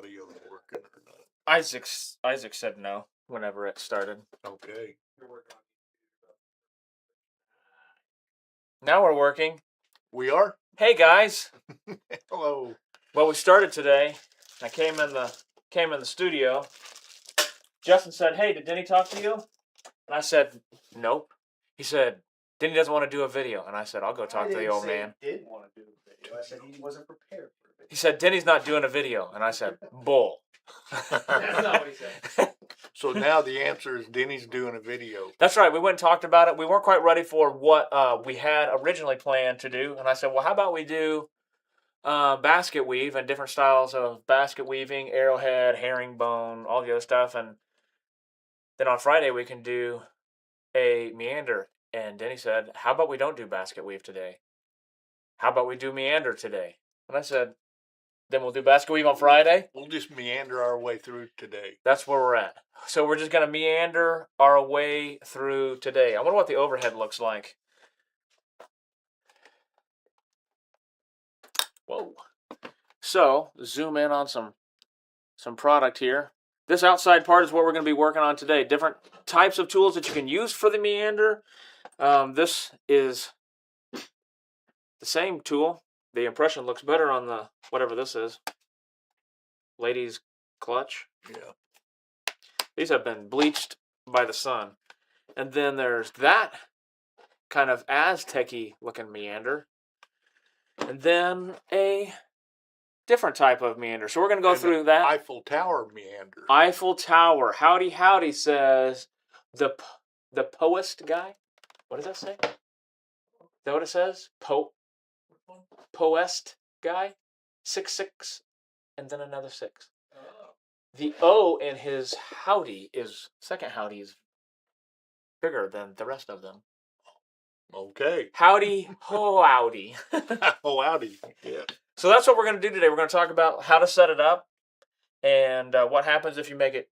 audio working or not? Isaac said no whenever it started. Okay. Now we're working. We are? Hey guys. Hello. Well, we started today. I came in the studio. Justin said, "Hey, did Denny talk to you?" And I said, "Nope." He said, "Denny doesn't want to do a video." And I said, "I'll go talk to the old man." He did want to do a video. I said he wasn't prepared for a video. He said, "Denny's not doing a video." And I said, "Bull." That's not what he said. So now the answer is Denny's doing a video. That's right. We went and talked about it. We weren't quite ready for what we had originally planned to do. And I said, well, how about we do basket weave and different styles of basket weaving, arrowhead, herringbone, all the other stuff. And then on Friday, we can do a meander. And Denny said, how about we don't do basket weave today? How about we do meander today? And I said, then we'll do basket weave on Friday? We'll just meander our way through today. That's where we're at. So we're just going to meander our way through today. I wonder what the overhead looks like. Whoa. So, zoom in on some product here. This outside part is what we're going to be working on today. Different types of tools that you can use for the meander. This is the same tool. The impression looks better on the, whatever this is. Ladies' clutch. Yeah. These have been bleached by the sun. And then there's that kind of Aztec-y looking meander. And then a different type of meander. So we're going to go through that. Eiffel Tower meander. Eiffel Tower. Howdy, howdy, says the poest guy. What does that say? Is that what it says? Poest guy. 6'6", and then another 6. The O in his howdy is, second howdy is bigger than the rest of them. Okay. Howdy, ho howdy. Oh, howdy. Yeah. So that's what we're going to do today. We're going to talk about how to set it up and what happens if you make it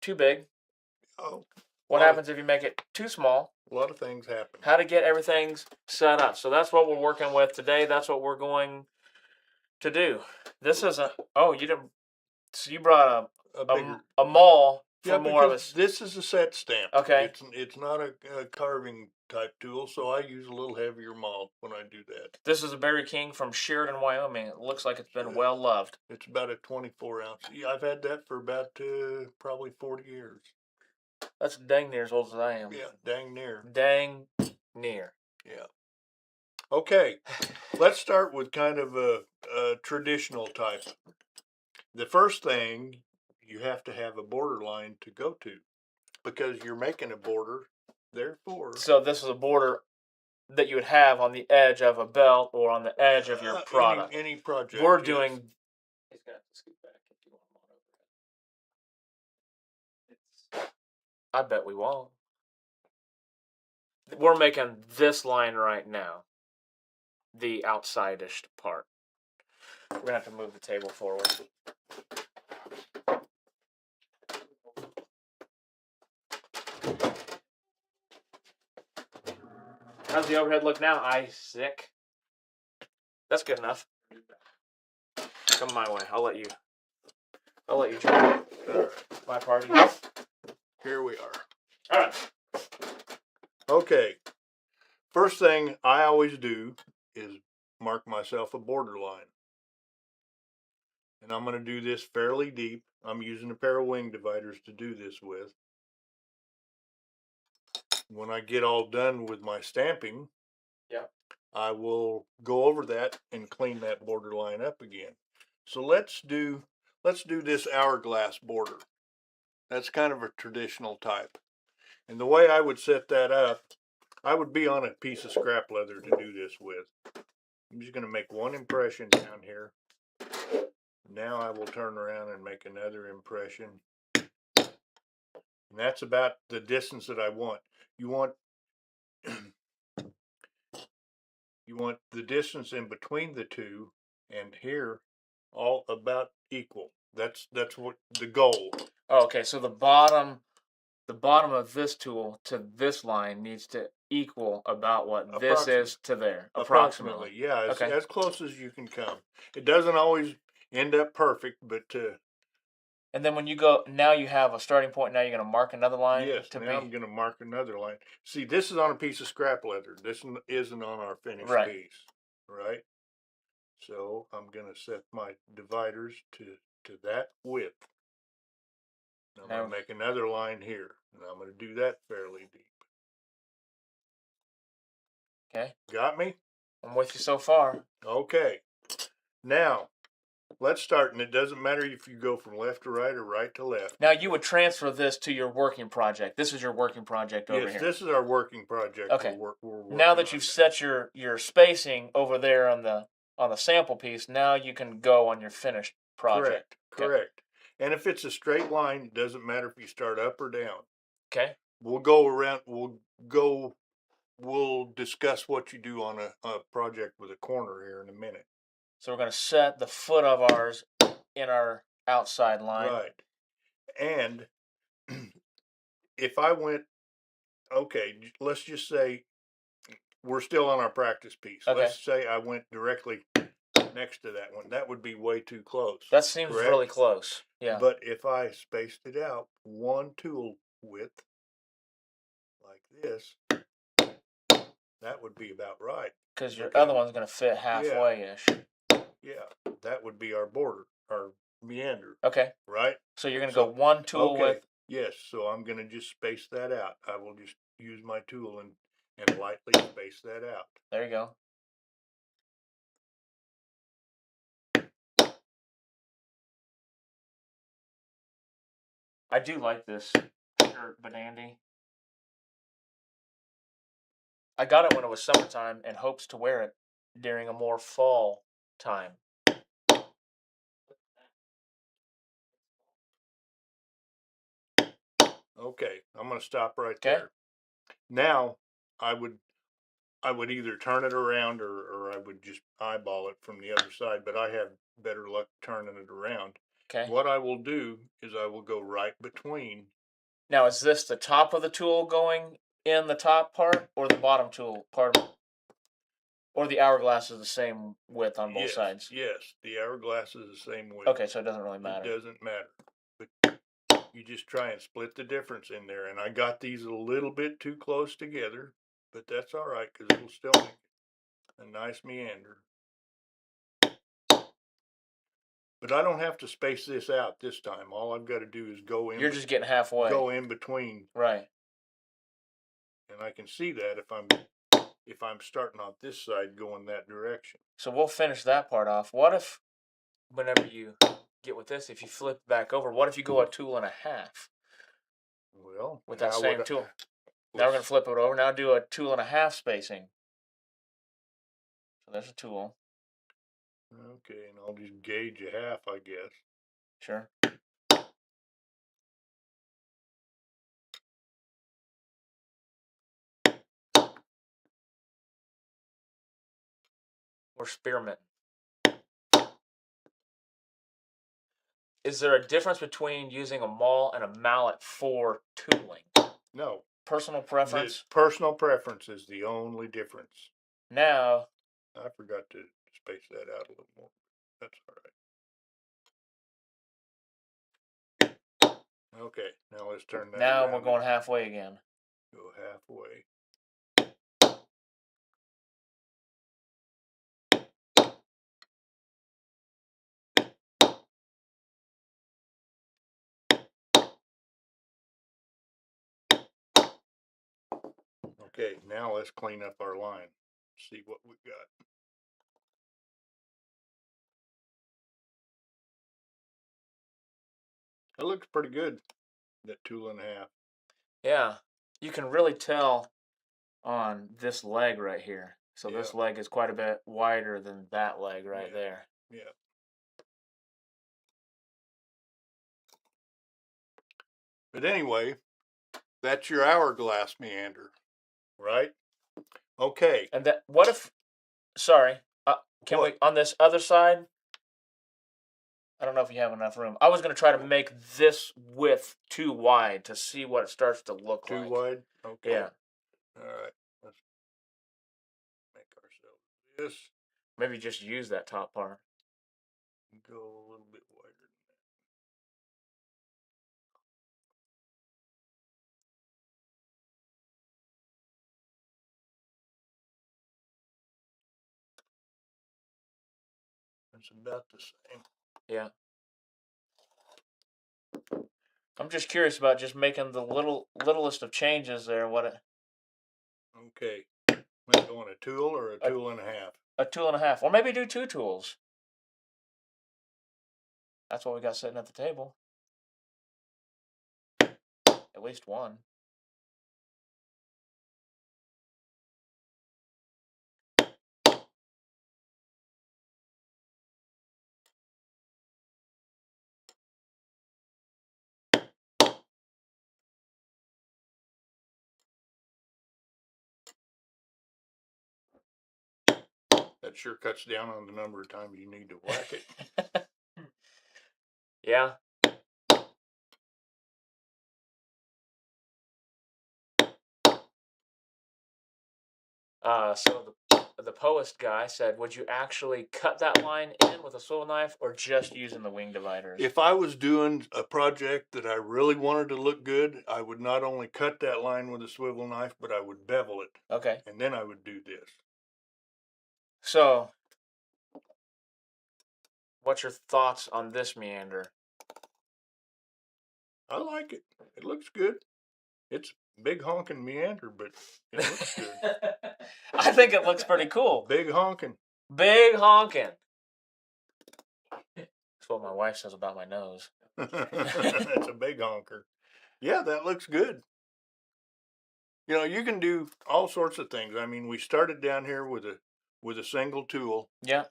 too big. Oh. What happens if you make it too small. A lot of things happen. How to get everything set up. So that's what we're working with today. That's what we're going to do. This is a, oh, you didn't, so you brought a maul for more of us. This is a set stamp. Okay. It's not a carving type tool, so I use a little heavier maul when I do that. This is a Berry King from Sheridan, Wyoming. It looks like it's been well loved. It's about a 24 ounce. Yeah, I've had that for about probably 40 years. That's dang near as old as I am. Yeah, dang near. Dang near. Yeah. Okay, let's start with kind of a traditional type. The first thing, you have to have a border line to go to because you're making a border, therefore. So this is a border that you would have on the edge of a belt or on the edge of your product. Any project. We're doing. He's gonna have to scoot back if you want him on overhead. I bet we won't. We're making this line right now, the outside-ish part. We're gonna have to move the table forward. How's the overhead look now, Isaac? That's good enough. Come my way. I'll let you join my party. Here we are. All right. Okay. First thing I always do is mark myself a border line. And I'm going to do this fairly deep. I'm using a pair of wing dividers to do this with. When I get all done with my stamping, I will go over that and clean that border line up again. So let's do this hourglass border. That's kind of a traditional type. And the way I would set that up, I would be on a piece of scrap leather to do this with. I'm just going to make one impression down here. Now I will turn around and make another impression. And that's about the distance that I want. You want the distance in between the two and here all about equal. That's what the goal. Oh, okay, so the bottom of this tool to this line needs to equal about what this is to there. Approximately. Yeah, okay. As close as you can come. It doesn't always end up perfect, but And then when you go, now you have a starting point. Now you're going to mark another line. Yes, to now I'm going to mark another line. See, this is on a piece of scrap leather. This isn't on our finished piece, right? So I'm going to set my dividers to that width. I'm going to make another line here, and I'm going to do that fairly deep. Okay. Got me? I'm with you so far. Okay. Now, let's start, and it doesn't matter if you go from left to right or right to left. Now you would transfer this to your working project. This is your working project over here. Yes, this is our working project. Okay. We're now that you've set your spacing over there on the sample piece, now you can go on your finished project. Correct. And if it's a straight line, it doesn't matter if you start up or down. Okay. We'll go around. We'll discuss what you do on a project with a corner here in a minute. So we're going to set the foot of ours in our outside line. Right. And if I went, okay, let's just say we're still on our practice piece. Okay. Let's say I went directly next to that one. That would be way too close. That seems really close. Yeah. But if I spaced it out one tool width like this, that would be about right. Because your other one's going to fit halfway-ish. Yeah, that would be our border, our meander. Okay. Right? So you're going to go one tool width. Yes, so I'm going to just space that out. I will just use my tool and lightly space that out. There you go. I do like this shirt, Banandy. I got it when it was summertime and hopes to wear it during a more fall time. Okay, I'm going to stop right there. Now, I would either turn it around or I would just eyeball it from the other side, but I have better luck turning it around. Okay. What I will do is I will go right between. Now, is this the top of the tool going in the top part or the bottom tool part? Or the hourglass is the same width on both sides? Yes, the hourglass is the same width. Okay, so it doesn't really matter. It doesn't matter. But you just try and split the difference in there. And I got these a little bit too close together, but that's all right because it'll still make a nice meander. But I don't have to space this out this time. All I've got to do is go in. You're just getting halfway. Go in between. Right. And I can see that if I'm starting on this side going that direction. So we'll finish that part off. What if, whenever you get with this, if you flip back over, what if you go a tool and a half? Well, with that same tool. Now we're going to flip it over. Now do a tool and a half spacing. So there's a tool. Okay, and I'll just gauge a half, I guess. Sure. Or spearmint. Is there a difference between using a maul and a mallet for tooling? No. Personal preference? Personal preference is the only difference. Now. I forgot to space that out a little more. That's all right. Okay, now let's turn that Now around. We're going halfway again. Go halfway. Okay, now let's clean up our line. See what we got. That looks pretty good, that tool and a half. Yeah, you can really tell on this leg right here. So this leg is quite a bit wider than that leg right there. Yeah. But anyway, that's your hourglass meander, right? Okay. And that, what if, sorry, can we, on this other side, I don't know if you have enough room. I was going to try to make this width too wide to see what it starts to look like. Too wide? Okay. Yeah. All right. Let's make ourselves this. Maybe just use that top part. Go a little bit wider It's about the same. Yeah. I'm just curious about just making the littlest of changes there. What it? Okay. Am I going a tool or a tool and a half? A tool and a half, or maybe do 2 tools. That's what we got sitting at the table. At least one. That sure cuts down on the number of times you need to whack it. Yeah. So the post guy said, would you actually cut that line in with a swivel knife or just using the wing dividers? If I was doing a project that I really wanted to look good, I would not only cut that line with a swivel knife, but I would bevel it. Okay. And then I would do this. So, what's your thoughts on this meander? I like it. It looks good. It's big honking meander, but it looks good. I think it looks pretty cool. Big honking. Big honking. That's what my wife says about my nose. It's a big honker. Yeah, that looks good. You know, you can do all sorts of things. I mean, we started down here with a single tool. Yeah.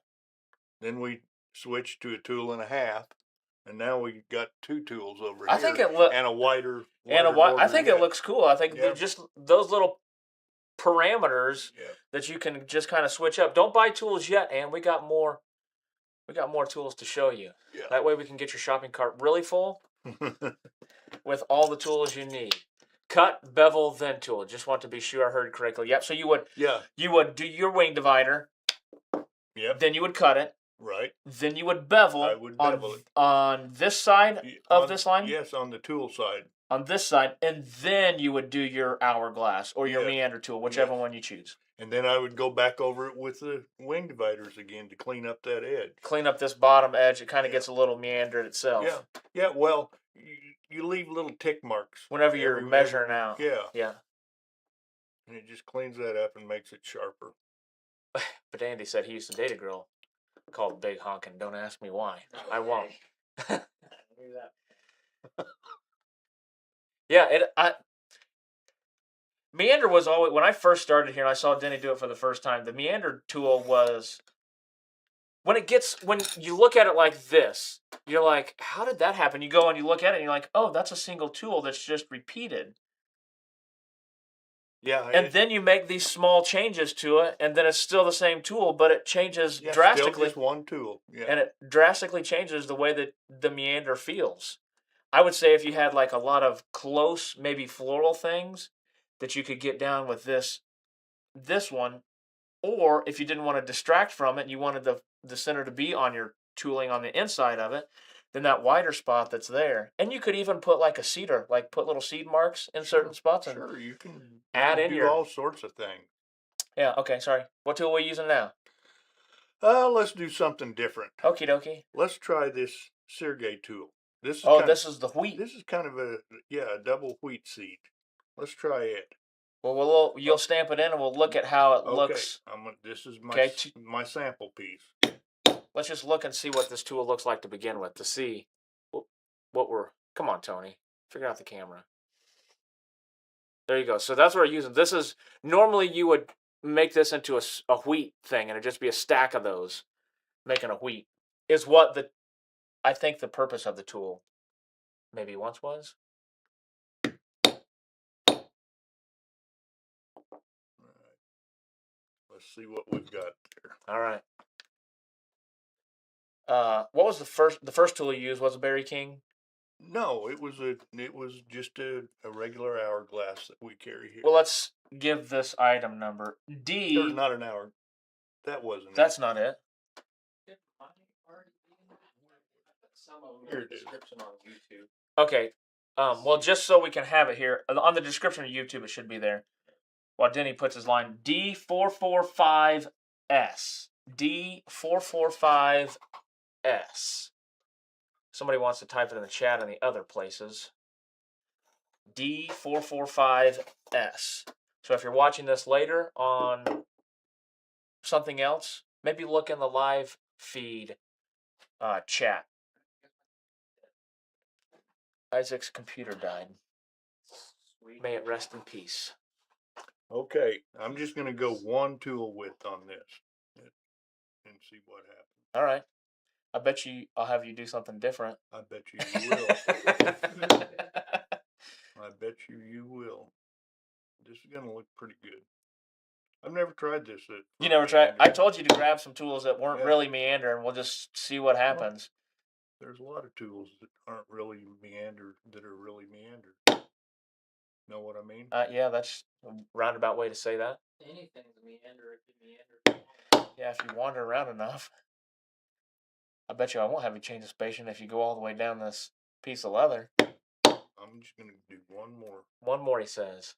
Then we switched to a tool and a half, and now we got 2 tools over I here. think it looks and a wider I think it looks cool. I think Yeah. just those little parameters Yeah. that you can just kind of switch up. Don't buy tools yet, and we got more tools to show you. Yeah. That way we can get your shopping cart really full with all the tools you need. Cut, bevel, then tool. Just want to be sure I heard correctly. Yep. So you would do your wing divider. Yep. Then you would cut it. Right. Then you would bevel. I would bevel it on this side of this line. Yes, on the tool side. On this side, and then you would do your hourglass or your Yes. meander tool, whichever Yes. one you choose. And then I would go back over it with the wing dividers again to clean up that edge. Clean up this bottom edge. It kind of gets a little meandered itself. Yeah. Yeah. Well, you leave little tick marks Whenever you're measuring out. Yeah. Yeah. And it just cleans that up and makes it sharper. But Andy said he used to date a girl called Big Honkin'. Don't ask me why. I won't. Yeah, meander was always, when I first started here and I saw Denny do it for the first time, the meander tool was, when you look at it like this, you're like, how did that happen? You go and you look at it and you're like, oh, that's a single tool that's just repeated. Yeah. And then you make these small changes to it, and then it's still the same tool, but it changes drastically. Still just one tool. Yeah. And it drastically changes the way that the meander feels. I would say if you had like a lot of close, maybe floral things, that you could get down with this one, or if you didn't want to distract from it and you wanted the center to be on your tooling on the inside of it, then that wider spot that's there. And you could even put like a cedar, like put little seed marks in certain spots. And sure, you can add in do all sorts of things. Yeah, okay, sorry. What tool are we using now? Let's do something different. Okie dokie. Let's try this Sergey tool. This is this is the wheat. This is kind of a double wheat seed. Let's try it. Well, you'll stamp it in, and we'll look at how it looks. This is my Okay, my sample piece. Let's just look and see what this tool looks like to begin with, to see what we're... Come on, Tony. Figure out the camera. There you go. So that's what we're using. This is... Normally, you would make this into a wheat thing, and it'd just be a stack of those making a wheat. Is what I think the purpose of the tool maybe once was. Let's see what we've got there. All right. What was the first tool you used? Was it Berry King? No, it was just a regular hourglass that we carry here. Well, let's give this item number D. There's not an hour. That wasn't. That's not it. Here it is. Description on YouTube. Okay. Well, just so we can have it here on the description of YouTube, it should be there. While Denny puts his line D445S. D445S. Somebody wants to type it in the chat in the other places. D445S. So if you're watching this later on something else, maybe look in the live feed chat. Isaac's computer died. Sweet. May it rest in peace. Okay, I'm just gonna go one tool width on this and see what happens. All right. I bet you I'll have you do something different. I bet you will. I bet you will. This is gonna look pretty good. I've never tried this. You never tried? I told you to grab some tools that weren't really Meander, and we'll just see what happens. There's a lot of tools that aren't really Meander, that are really Meander. Know what I mean? Yeah, that's a roundabout way to say that. Anything's a meander if you meander. Yeah, if you wander around enough. I bet you I won't have you change the spacing if you go all the way down this piece of leather. I'm just gonna do one more. One more, he says.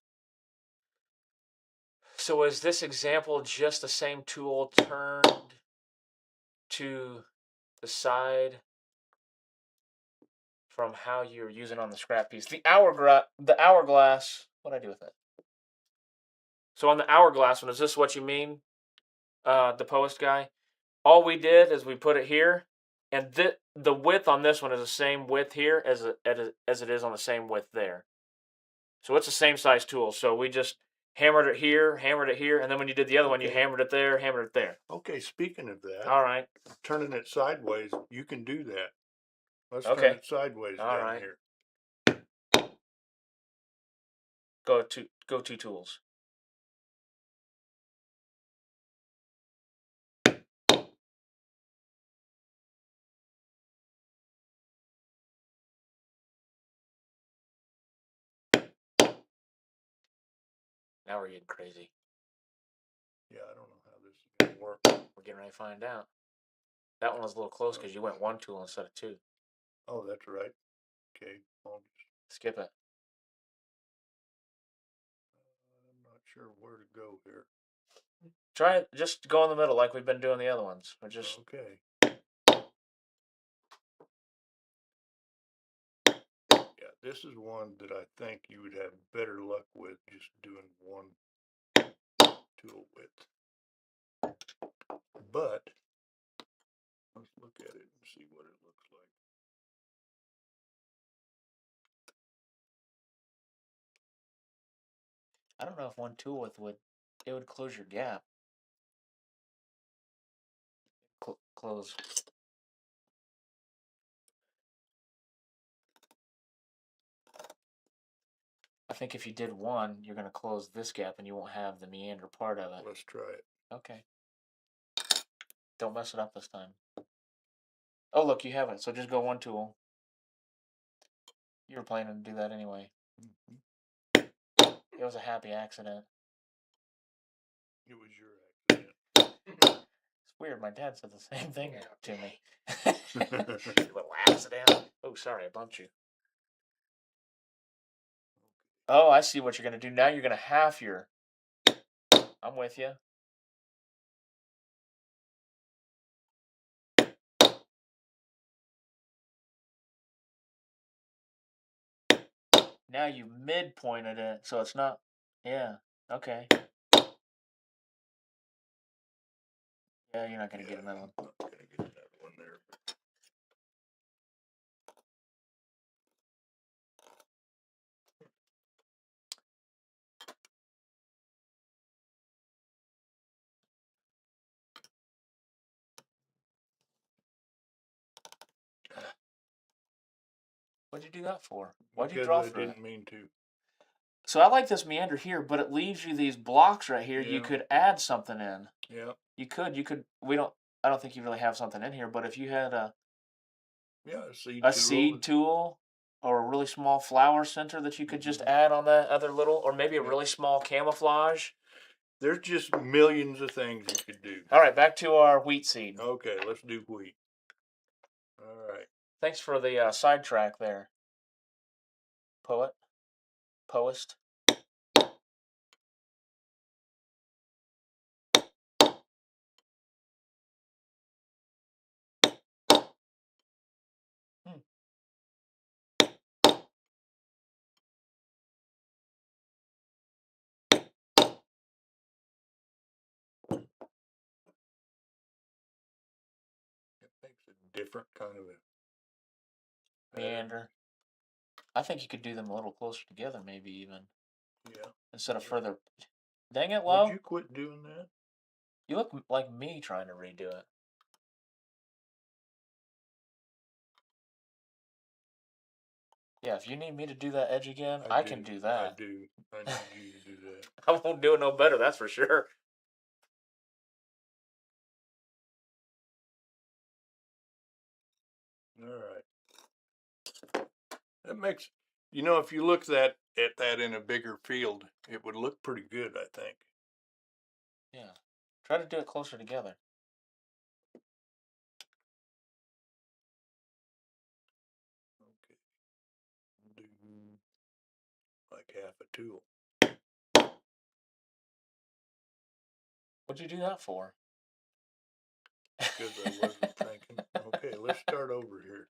So is this example just the same tool turned to the side from how you're using on the scrap piece? The hourglass, what'd I do with it? So on the hourglass one, is this what you mean, the post guy? All we did is we put it here, and the width on this one is the same width here as it is on the same width there. So it's the same size tool. So we just hammered it here, and then when you did the other one, you hammered it there, hammered it there. Okay, speaking of that, All right. turning it sideways, you can do that. Let's Okay. turn it sideways All down right. here. Go two tools. Now we're getting crazy. Yeah, I don't know how this is gonna work. We're getting ready to find out. That one was a little close because you went one tool instead of two. Oh, that's right. Okay, I'm Skip it. not sure where to go here. Try it. Just go in the middle like we've been doing the other ones. Or just Okay. Yeah, this is one that I think you would have better luck with just doing one tool width. But let's look at it and see what it looks like. I don't know if one tool width would close your gap. Close. I think if you did one, you're going to close this gap and you won't have the meander part of it. Let's try it. Okay. Don't mess it up this time. Oh, look, you have it. So just go one tool. You were planning to do that anyway. Mm-hmm. It was a happy accident. It was your accident. It's weird. My dad said the same thing to me. Little accident. Oh, sorry, I bumped you. Oh, I see what you're going to do. Now you're going to half your... I'm with you. Now you midpointed it, so it's not... Yeah, okay. Yeah, you're not going to get another one. I'm not going to get another one there. What'd you do that for? Why'd you draw Because I through it? didn't mean to. So I like this meander here, but it leaves you these blocks right here. Yeah. You could add something in. Yeah. You could. I don't think you really have something in here, but if you had a seed tool or a really small flower center that you could just add on that other little, or maybe a really small camouflage. There's just millions of things you could do. All right, back to our wheat seed. Okay, let's do wheat. All right. Thanks for the sidetrack there, poest. different kind of a Meander. I think you could do them a little closer together, maybe even. Yeah. Instead of further. Dang it, Would Lo. you quit doing that? You look like me trying to redo it. Yeah, if you need me to do that edge again, I can do that. I do. I need you to do that. I won't do it no better, that's for sure. All right. That makes, if you look at that in a bigger field, it would look pretty good, I think. Yeah. Try to do it closer together. Okay. Do like half a tool. What'd you do that for? Because I wasn't thinking. Okay, let's start over here.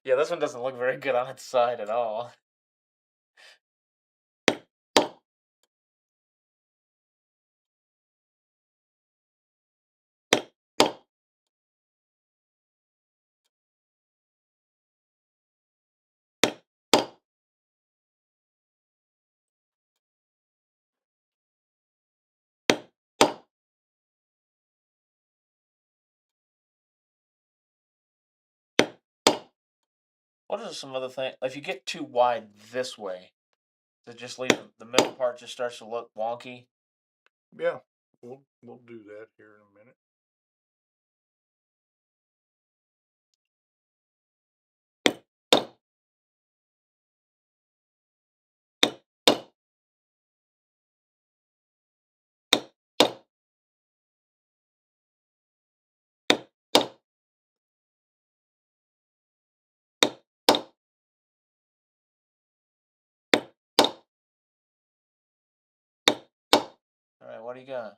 Yeah, this one doesn't look very good on its side at all. What are some other things? If you get too wide this way, does it just leave the middle part just starts to look wonky? Yeah, we'll do that here in a minute. All right, what do you got?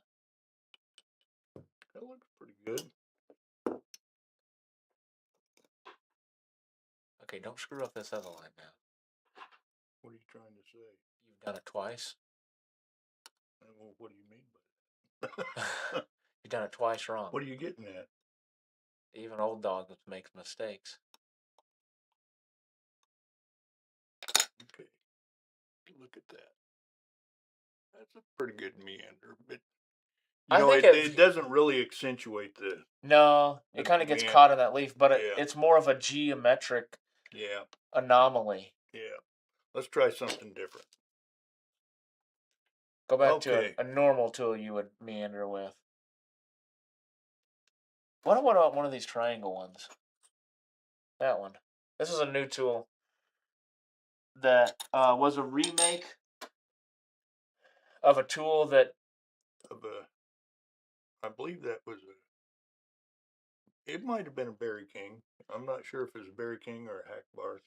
That looks pretty good. Okay, don't screw up this other line now. What are you trying to say? You've done it twice. Well, what do you mean by that? You've done it twice wrong. What are you getting at? Even old dogs make mistakes. Okay, look at that. That's a pretty good meander, but it doesn't really accentuate the. No, it kind of gets caught in that leaf, but it's more of a geometric anomaly. Yeah, let's try something different. Go back to a normal tool you would meander with. What about one of these triangle ones? That one. This is a new tool that was a remake of a tool that. I believe that was it might have been a Berry King. I'm not sure if it was a Berry King or a Hack Barth.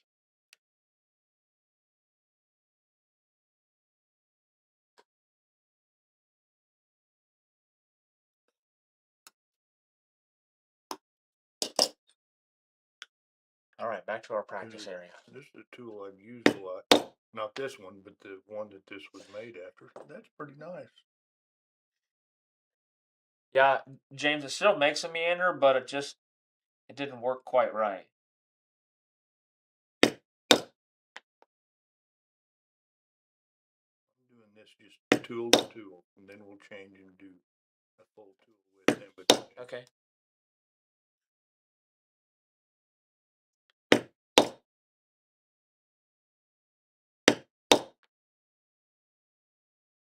All right, back to our practice area. This is a tool I've used a lot. Not this one, but the one that this was made after. That's pretty nice. Yeah, James, it still makes a meander, but it didn't work quite right. I'm doing this just tool to tool, and then we'll change and do a full tool with it. But okay.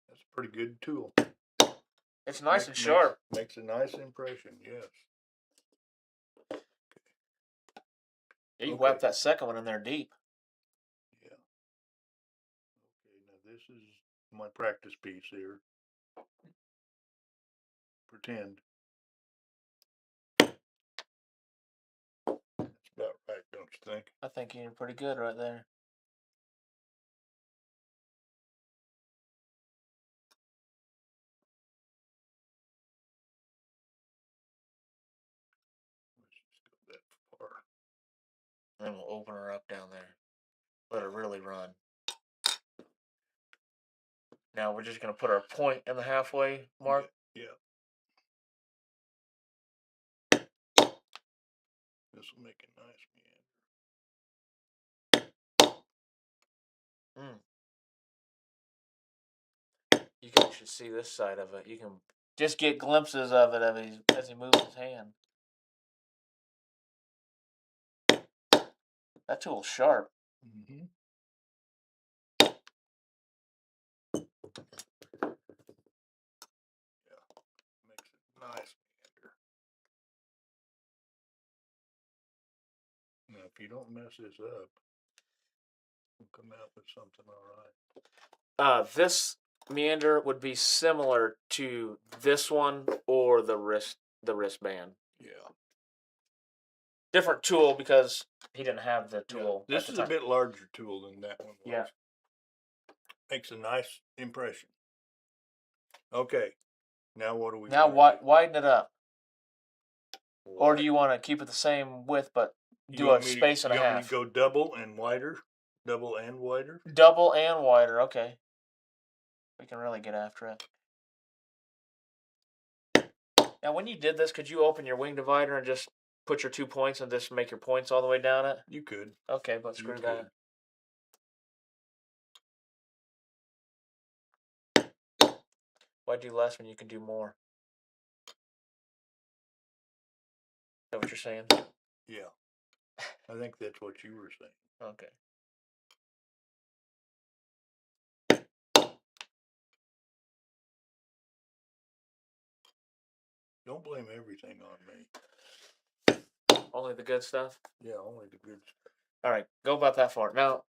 That's a pretty good tool. It's nice and sharp. Makes a nice impression, yes. Yeah, you whapped that second one in there deep. Yeah. Okay, now this is my practice piece here. Pretend. That's about right, don't you think? I think you're pretty good right there. Let's just go that far. And then we'll open her up down there. Let her really run. Now we're just going to put our point in the halfway mark. Yeah. This will make a nice meander. You can actually see this side of it. You can just get glimpses of it as he moves his hand. That tool's sharp. Mm-hmm. Yeah, makes it nice meander. Now, if you don't mess this up, we'll come out with something all right. This meander would be similar to this one or the wristband. Yeah. Different tool because he didn't have the tool. Yeah. This is a bit larger tool than that one was. Yeah. Makes a nice impression. Okay. Now what do we Now widen it up. do? Or do you want to keep it the same width but do a space and a half? You want me half? to go double and wider? Double and wider? Double and wider, okay. We can really get after it. Now when you did this, could you open your wing divider and just put your 2 points and just make your points all the way down it? You could. Okay, but screw that. Why do less when you can do more? Is that what you're saying? Yeah. I think that's what you were saying. Okay. Don't blame everything on me. Only the good stuff? Yeah, only the good stuff. All right, go about that far. Now,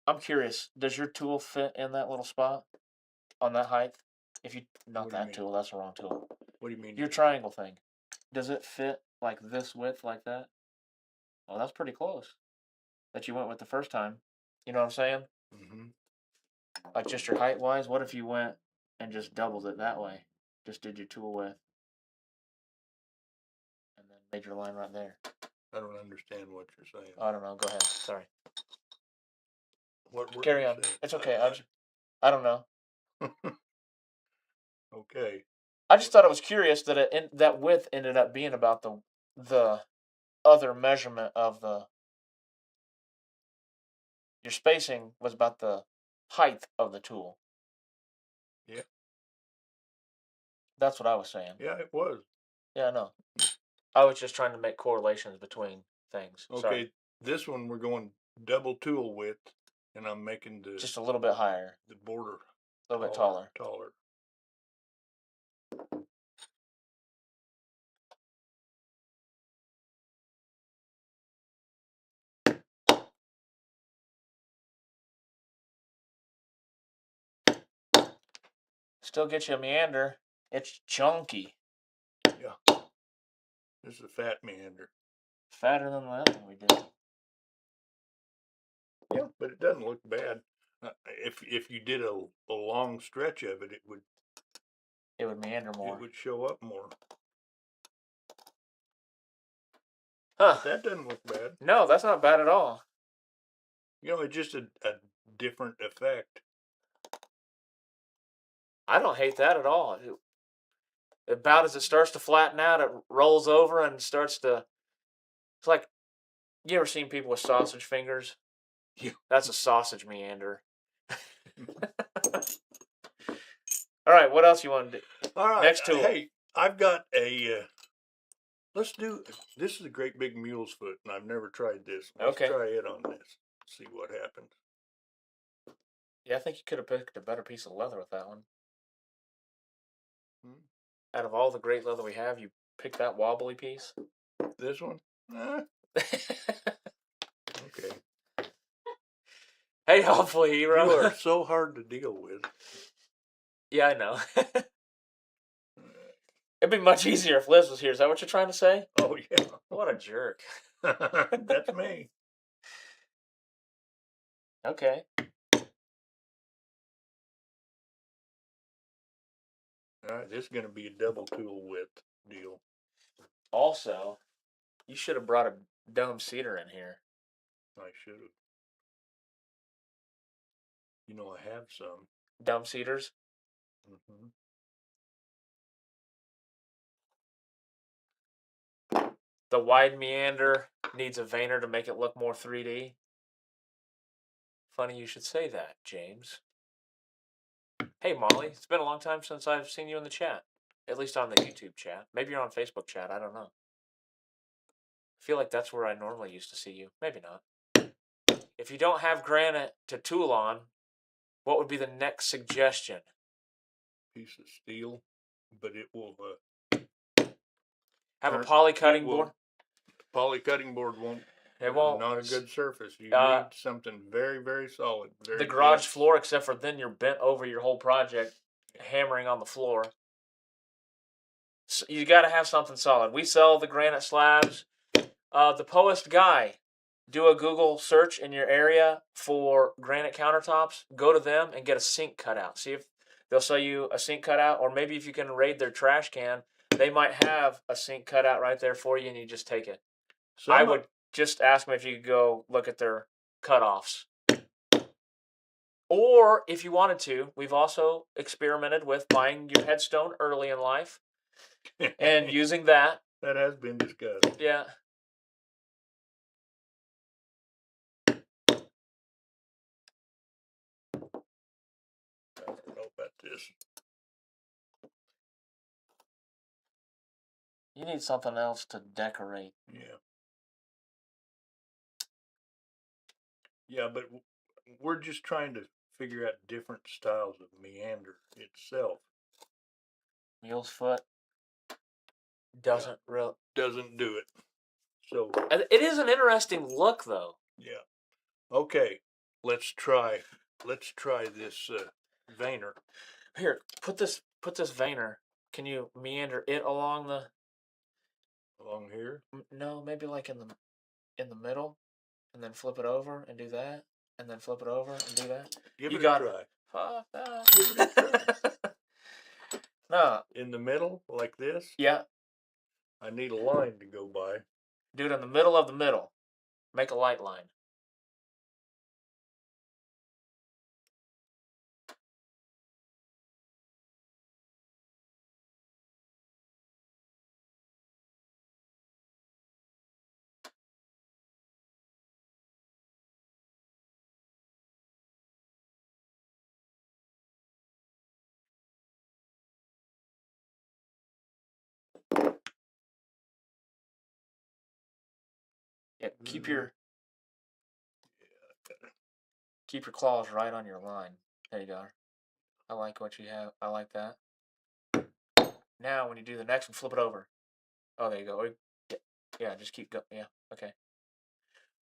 I'm curious, does your tool fit in that little spot on that height? If you, not that tool, that's the wrong tool. What do you mean? Your triangle thing. Does it fit like this width like that? Oh, that's pretty close. That you went with the first time. You know what I'm saying? Mm-hmm. Like just your height wise, what if you went and just doubled it that way? Just did your tool width. And then made your line right there. I don't understand what you're saying. I don't know. Go ahead. Sorry. What were Carry you on. saying? It's okay. I don't know. Okay. I just thought it was curious that that width ended up being about the other measurement of your spacing was about the height of the tool. Yeah. That's what I was saying. Yeah, it was. Yeah, I know. I was just trying to make correlations between things. Okay, Sorry. this one we're going double tool width, and I'm making Just a little bit higher. The border. A little bit taller. Taller. Still get you a meander. It's chunky. Yeah. This is a fat meander. Fatter than the other one we did. Yeah, but it doesn't look bad. If you did a long stretch of it, it would meander more. It would show up more. Huh. That doesn't look bad. No, that's not bad at all. You know, it's just a different effect. I don't hate that at all. About as it starts to flatten out, it rolls over and starts to. It's like, you ever seen people with sausage fingers? Yeah. That's a sausage meander. All right, what else you want to do? All right. Next tool. Hey, I've got a. Let's do. This is a great big mule's foot, and I've never tried this. Let's try it on this. See what happens. Yeah, I think you could have picked a better piece of leather with that one. Out of all the great leather we have, you picked that wobbly piece? This one? Okay. Hey, hopefully, hero. You are so hard to deal with. Yeah, I know. It'd be much easier if Liz was here. Is that what you're trying to say? Oh, yeah. What a jerk. That's me. Okay. All right, this is going to be a double tool width deal. Also, you should have brought a dome cedar in here. I should have. You know, I have some. Dome cedars? Mm-hmm. The wide meander needs a veiner to make it look more 3D. Funny you should say that, James. Hey, Molly, it's been a long time since I've seen you in the chat. At least on the YouTube chat. Maybe you're on Facebook chat. I don't know. I feel like that's where I normally used to see you. Maybe not. If you don't have granite to tool on, what would be the next suggestion? Piece of steel, but it will Have a poly cutting board? Poly cutting board won't. It won't. Not a good surface. You need something very, very solid. Very the garage dense. floor, except for then you're bent over your whole project, hammering on the floor. So you got to have something solid. We sell the granite slabs. The Poest Guy, do a Google search in your area for granite countertops. Go to them and get a sink cutout. See if they'll sell you a sink cutout, or maybe if you can raid their trash can, they might have a sink cutout right there for you, and you just take it. I would just ask them if you could go look at their cutoffs. Or if you wanted to, we've also experimented with buying your headstone early in life and using that. That has been discussed. Yeah. I don't know about this. You need something else to decorate. Yeah. Yeah, but we're just trying to figure out different styles of meander itself. Mule's foot doesn't doesn't do it. So it is an interesting look, though. Yeah. Okay. Let's try this veiner. Here, put this veiner. Can you meander it along here? No, maybe like in the middle, and then flip it over and do that, and then flip it over and do that. Give it a try. Fuck that. Give it a try. No. In the middle, like this? Yeah. I need a line to go by. Do it in the middle of the middle. Make a light line. Yeah, keep your claws right on your line. There you go. I like what you have. I like that. Now, when you do the next one, flip it over. Oh, there you go. Yeah, just keep going. Yeah, okay.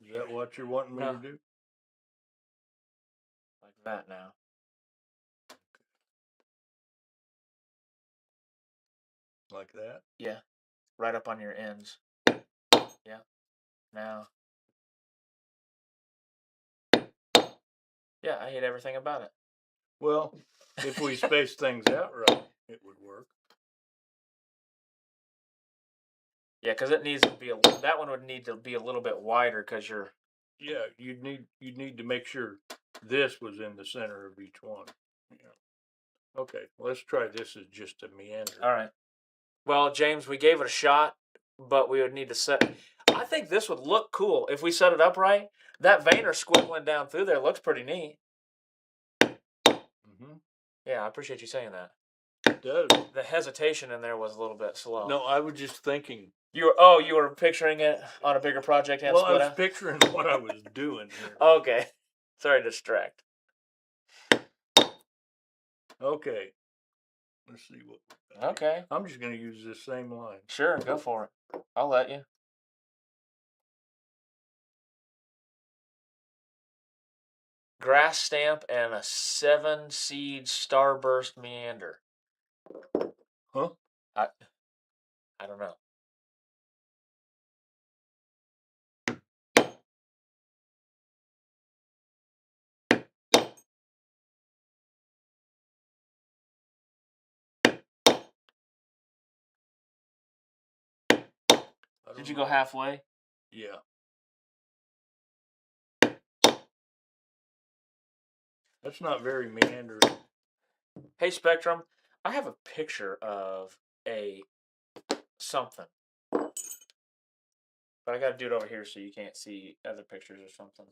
Is that what you're wanting me to do? Like that now. Like that? Yeah. Right up on your ends. Yeah. Now. Yeah, I hate everything about it. Well, if we space things out right, it would work. Yeah, because it needs to be that one would need to be a little bit wider because you're. Yeah, you'd need to make sure this was in the center of each one. Yeah. Okay, let's try this as just a meander. All right. Well, James, we gave it a shot, but we would need to set. I think this would look cool if we set it up right. That veiner squiggling down through there looks pretty neat. Mm-hmm. Yeah, I appreciate you saying that. It does. The hesitation in there was a little bit slow. No, I was just thinking. You were picturing it on a bigger project and well, I was picturing what I was doing here. Okay. Sorry to distract. Okay. Let's see what. Okay. I'm just going to use this same line. Sure, go for it. I'll let you. Grass stamp and a 7-seed starburst meander. Huh? I don't know. Did you go halfway? Yeah. That's not very meandering. Hey, Spectrum, I have a picture of something. But I got to do it over here so you can't see other pictures or something.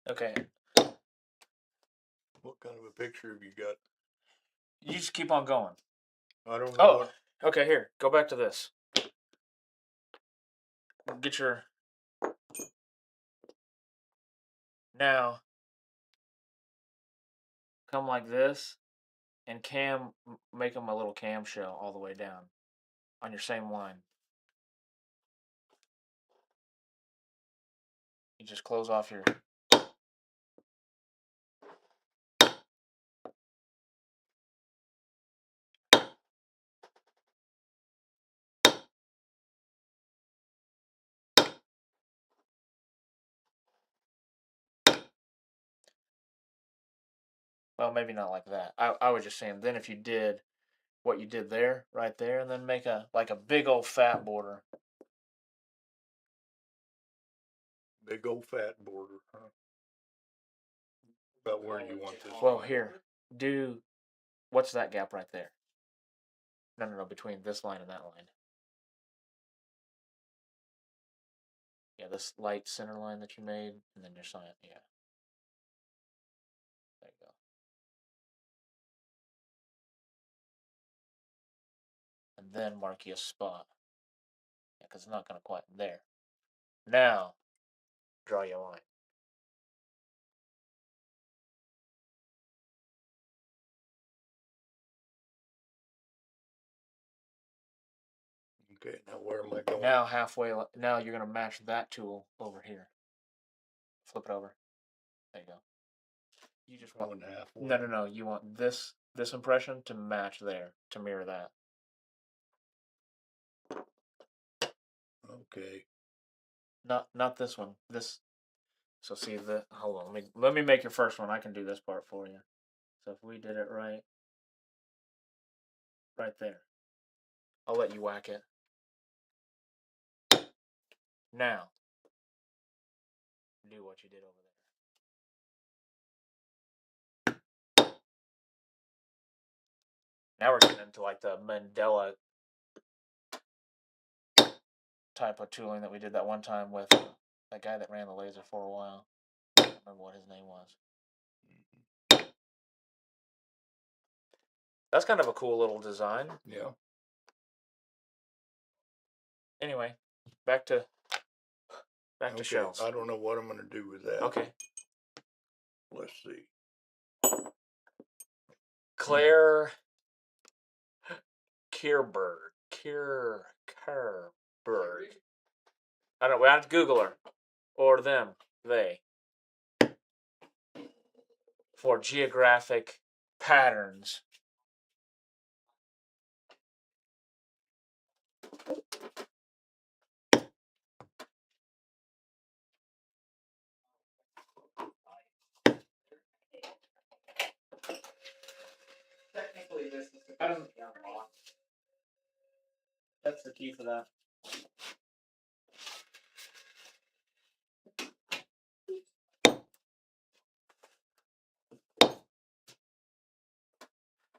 Okay. What kind of a picture have you got? You just keep on going. I don't know. Oh, okay. Here, go back to this. Get your. Now, come like this, and make them a little cam shell all the way down on your same line. You just close off your. Well, maybe not like that. I was just saying. Then if you did what you did there, right there, and then make a big old fat border. Big old fat border, huh? About where you want this? Well, here, what's that gap right there? No, between this line and that line. Yeah, this light center line that you made, and then your sign. Yeah. There you go. And then mark you a spot. Yeah, because it's not going to quite there. Now, draw your line. Okay, now where am I going? Now halfway. Now you're going to match that tool over here. Flip it over. There you go. You just want halfway. no. You want this impression to match there, to mirror that. Okay. Not this one. This. So see the. Hold on. Let me make your first one. I can do this part for you. So if we did it right there. I'll let you whack it. Now, do what you did over there. Now we're getting into like the Mandela type of tooling that we did that one time with that guy that ran the laser for a while. I don't remember what his name was. That's kind of a cool little design. Yeah. Anyway, back to shells. I don't know what I'm going to do with that. Okay. Let's see. Claire Kierberg. I don't know. We have to Google her. Or them. They. For geographic patterns. Technically, this is the That's the key for that.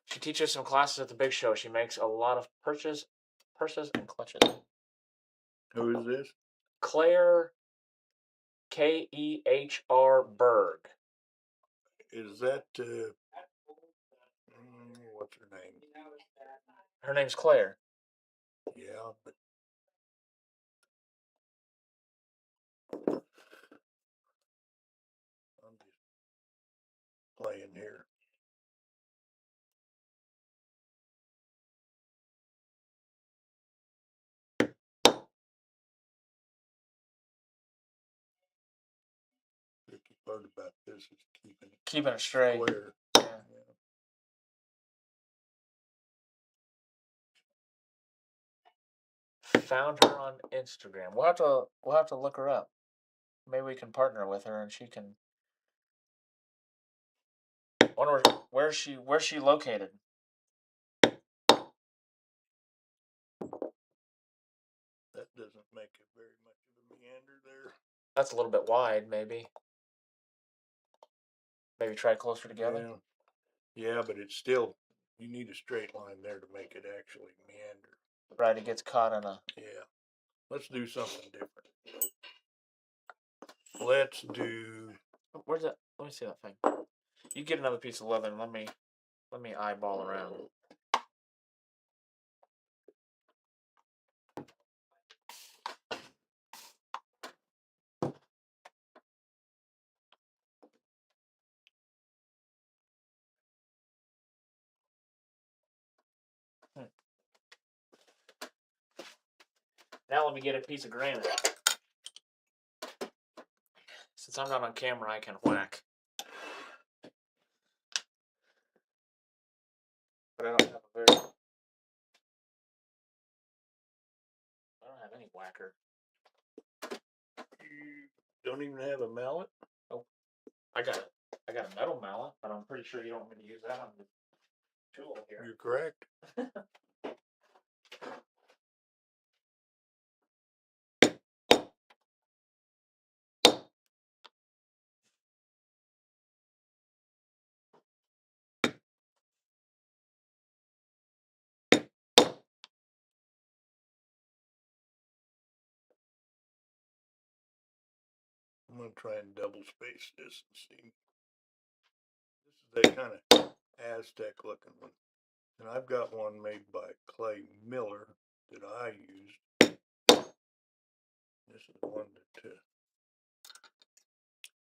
She teaches some classes at the Big Show. She makes a lot of purses and clutches. Who is this? Claire Kehr Berg. Is that what's her name? Her name's Claire. Yeah, but I'm just playing here. The tricky part about this is Keeping it straight. square. Yeah. Found her on Instagram. We'll have to look her up. Maybe we can partner with her and she can. Wonder where's she located? make it very much of a meander there. That's a little bit wide, maybe. Maybe try closer together. Yeah, but it's still, you need a straight line there to make it actually meander. Right, it gets caught in a. Yeah. Let's do something different. Let's do. Where's that? Let me see that thing. You get another piece of leather and let me eyeball around. Now let me get a piece of granite. Since I'm not on camera, I can whack. But I don't have any whacker. You don't even have a mallet? Oh, I got a metal mallet, but I'm pretty sure you don't want me to use that on the tool here. You're correct. I'm going to try and double space this and see. This is that kind of Aztec looking one. And I've got one made by Clay Miller that I used. This is the one that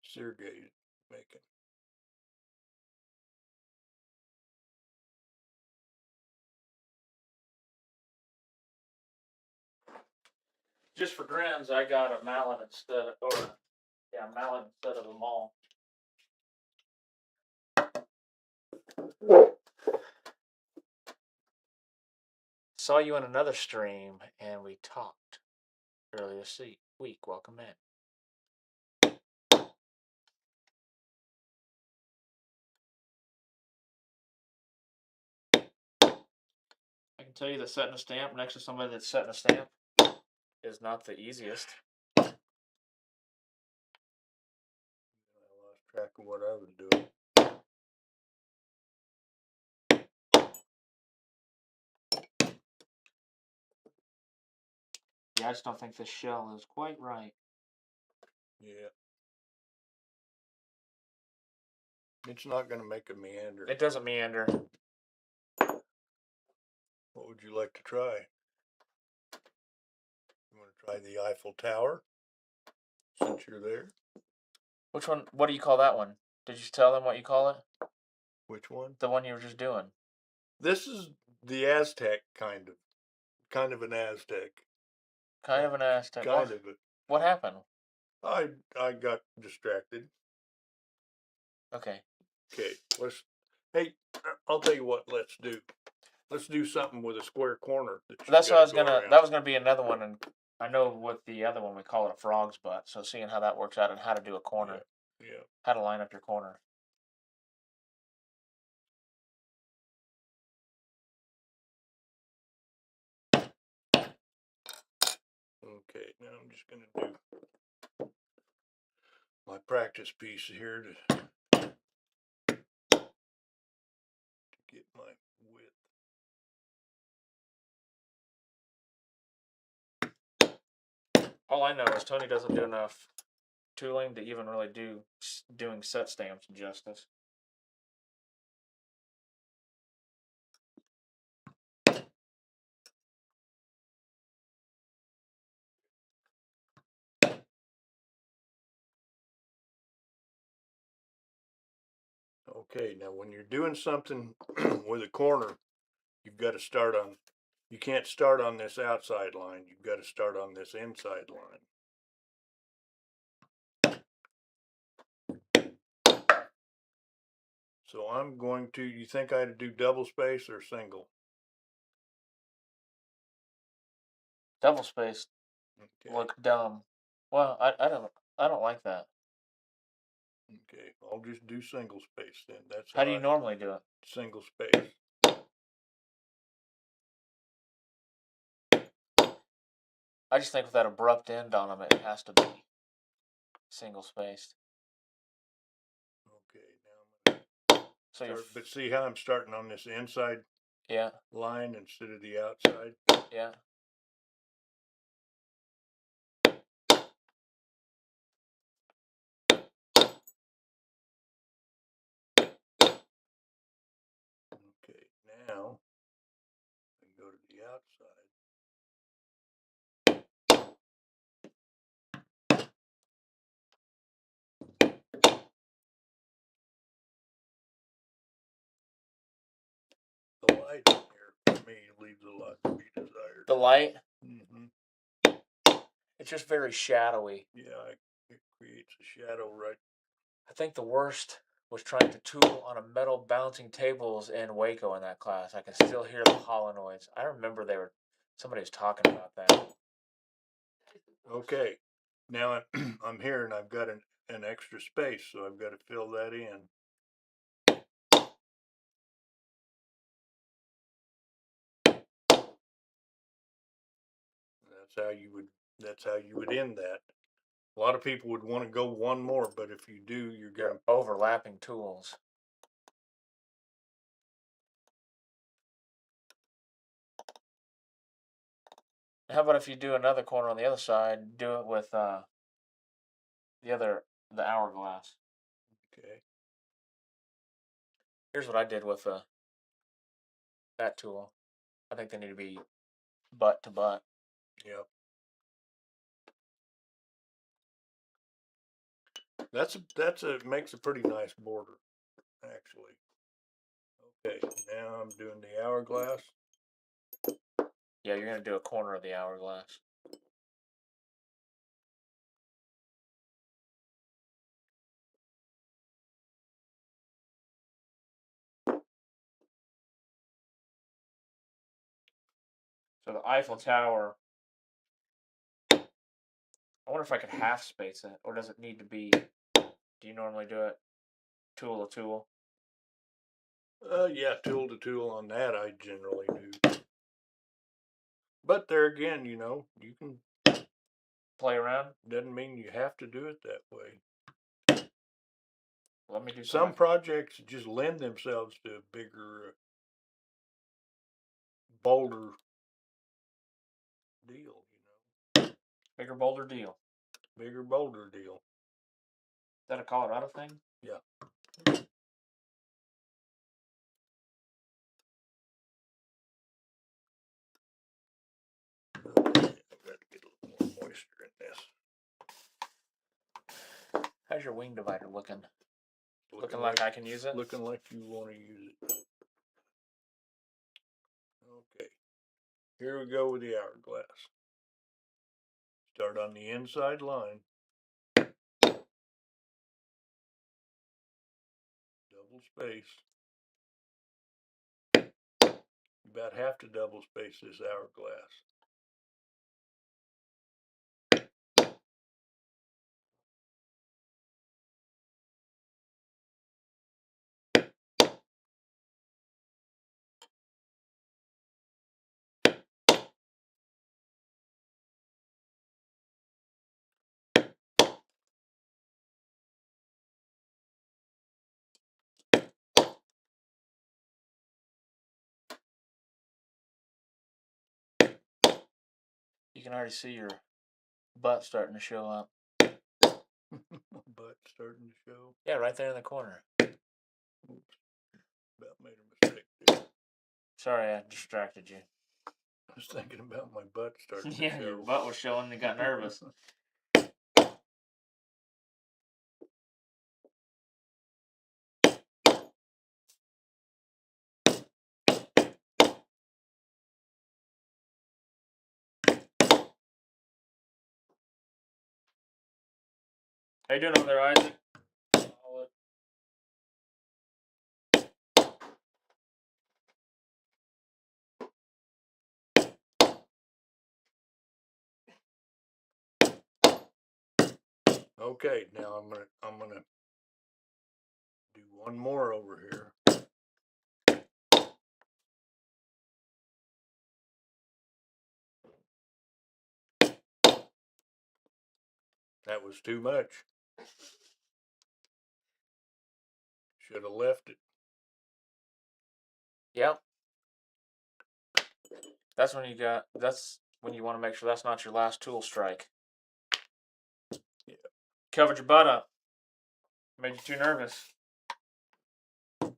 Sergey is making. Just for grins, I got a mallet instead of a maul. Saw you in another stream, and we talked earlier this week. Welcome in. I can tell you that setting a stamp next to somebody that's setting a stamp is not the easiest. I lost track of what I was doing. Yeah, I just don't think this shell is quite right. Yeah. It's not going to make a meander. It doesn't meander. What would you like to try? You want to try the Eiffel Tower? Since you're there. Which one? What do you call that one? Did you tell them what you call it? Which one? The one you were just doing. This is the Aztec kind of an Aztec. Kind of an Aztec. Kind of it. What happened? I got distracted. Okay. Okay, hey, I'll tell you what, let's do something with a square corner. That's what I was gonna, that was gonna be another one, and I know what the other one, we call it a frog's butt, so seeing how that works out and how to do a corner. Yeah. How to line up your corner. Okay, now I'm just gonna do my practice piece here to get my width. All I know is Tony doesn't do enough tooling to even really doing set stamps justice. Okay, now when you're doing something with a corner, you can't start on this outside line. You've got to start on this inside line. So I'm going to, you think I'd do double space or single? Double spaced Okay. look dumb. Well, I don't like that. Okay, I'll just do single space then. That's How do you normally do it? Single space. I just think with that abrupt end on them, it has to be single spaced. Okay, now I'm So gonna you're, but see how I'm starting on this inside yeah, line instead of the outside? yeah. Okay, now I go to the outside. The light in here for me leaves a lot to be desired. The light, Mm-hmm. it's just very shadowy. Yeah, it creates a shadow right. I think the worst was trying to tool on a metal bouncing tables in Waco in that class. I can still hear the hollow noise. I remember somebody was talking about that. Okay, now I'm here and I've got an extra space, so I've got to fill that in. That's how you would end that. A lot of people would want to go one more, but if you do, you're You're going overlapping tools. How about if you do another corner on the other side, do it with the hourglass. okay. Here's what I did with that tool. I think they need to be butt to butt. Yep. Makes a pretty nice border, actually. Okay, now I'm doing the hourglass. Yeah, you're gonna do a corner of the hourglass. So the Eiffel Tower, I wonder if I could half space it, or does it need to be, do you normally do it tool to tool? Yeah, tool to tool on that I generally do. But there again, you can, Play around? doesn't mean you have to do it that way. Let me do Some projects just lend themselves to a bigger, bolder deal, bigger, bolder deal. bigger, bolder deal. Is that a Colorado thing? Yeah. Okay, I've got to get a little more moisture in this. How's your wing divider looking? Looking like I can use it? Looking like you want to use it. Okay, here we go with the hourglass. Start on the inside line. Double space. You about have to double space this hourglass. You can already see your butt starting to show up. Butt starting to show. Yeah, right there in the corner. Oops. About made a mistake there. Sorry, I distracted you. I was thinking about my butt starting to show. Yeah, your butt was showing and got nervous. How you doing over there, Isaac? Solid. Okay, now I'm gonna do one more over here. That was too much. Should have left it. Yep. That's when you want to make sure that's not your last tool strike. Yeah. Covered your butt up. Made you too nervous. All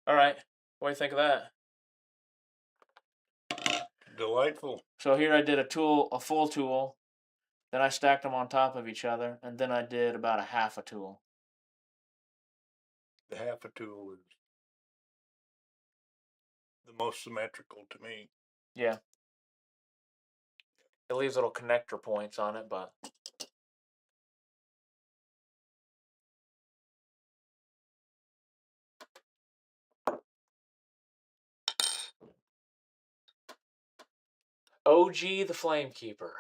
right. What do you think of that? Delightful. So here I did a full tool, then I stacked them on top of each other, and then I did about a half a tool. The half a tool is the most symmetrical to me. Yeah. It leaves little connector points on it, but OG the Flamekeeper.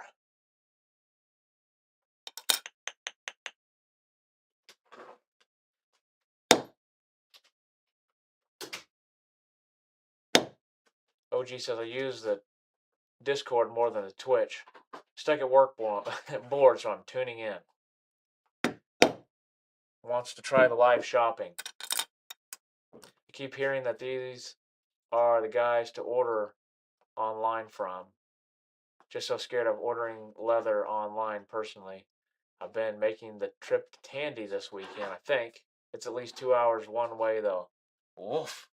OG says I use the Discord more than the Twitch. Stuck at work board, so I'm tuning in. Wants to try the live shopping. I keep hearing that these are the guys to order online from. Just so scared of ordering leather online personally. I've been making the trip to Tandy this weekend, I think. It's at least 2 hours one way, though. Oof.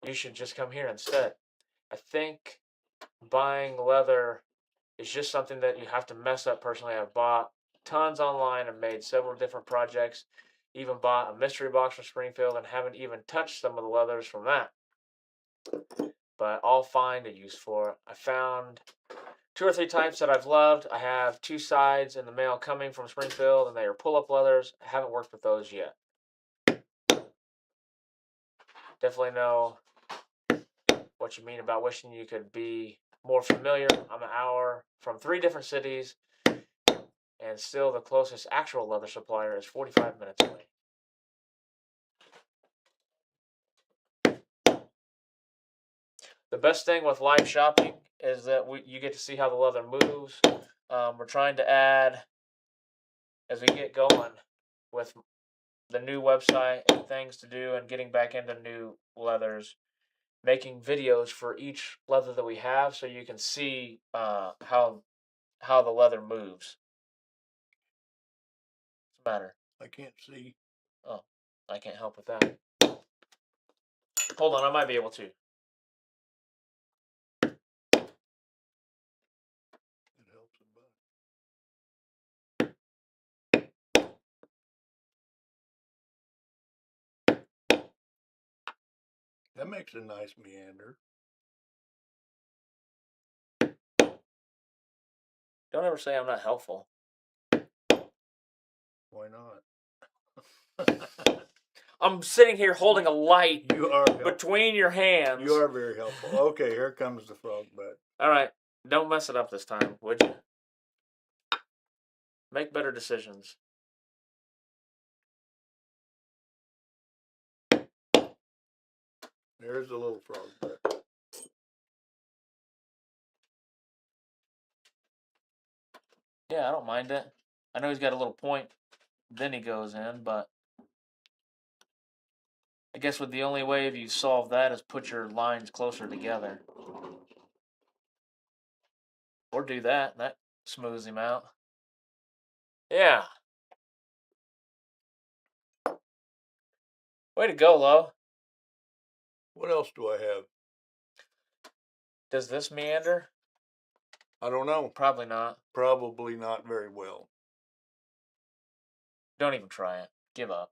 You should just come here instead. I think buying leather is just something that you have to mess up personally. I've bought tons online and made several different projects. Even bought a mystery box from Springfield and haven't even touched some of the leathers from that. But I'll find a use for it. I found 2 or 3 types that I've loved. I have 2 sides in the mail coming from Springfield, and they are pull-up leathers. I haven't worked with those yet. Definitely know what you mean about wishing you could be more familiar. I'm an hour from 3 different cities, and still the closest actual leather supplier is 45 minutes away. The best thing with live shopping is that you get to see how the leather moves. We're trying to add, as we get going with the new website and things to do and getting back into new leathers, making videos for each leather that we have so you can see how the leather moves. What's the matter? I can't see. Oh, I can't help with that. Hold on, I might be able to. It helps a bunch. That makes a nice meander. Don't ever say I'm not helpful. Why not? I'm sitting here holding a light You are helpful. between your hands. You are very helpful. Okay, here comes the frog butt. All right, don't mess it up this time, would you? Make better decisions. There's a little frog butt. Yeah, I don't mind it. I know he's got a little point. Then he goes in, but I guess with the only way of you solve that is put your lines closer together. Or do that. That smooths him out. Yeah. Way to go, Lo. What else do I have? Does this meander? I don't know. Probably not. Probably not very well. Don't even try it. Give up.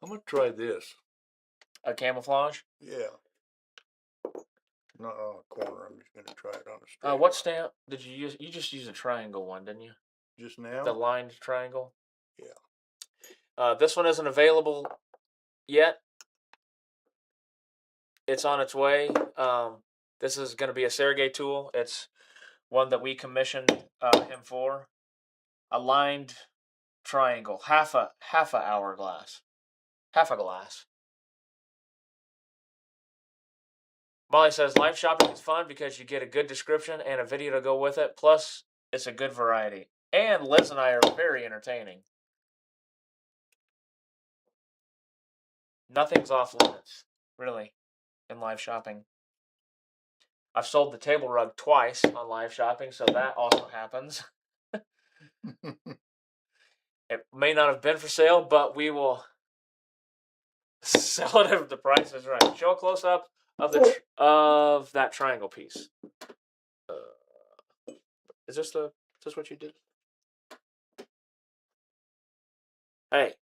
I'm going to try this. A camouflage? Yeah. Not on a corner. I'm just going to try it on a straight. What stamp did you use? You just used a triangle one, didn't you? Just now? The lined triangle? Yeah. This one isn't available yet. It's on its way. This is going to be a Sergey tool. It's one that we commissioned him for. A lined triangle, half a hourglass, half a glass. Molly says live shopping is fun because you get a good description and a video to go with it. Plus, it's a good variety. And Liz and I are very entertaining. Nothing's off limits, really, in live shopping. I've sold the table rug twice on live shopping, so that also happens. It may not have been for sale, but we will sell it if the price is right. Show a close up of that triangle piece. Is this what you did? Hey.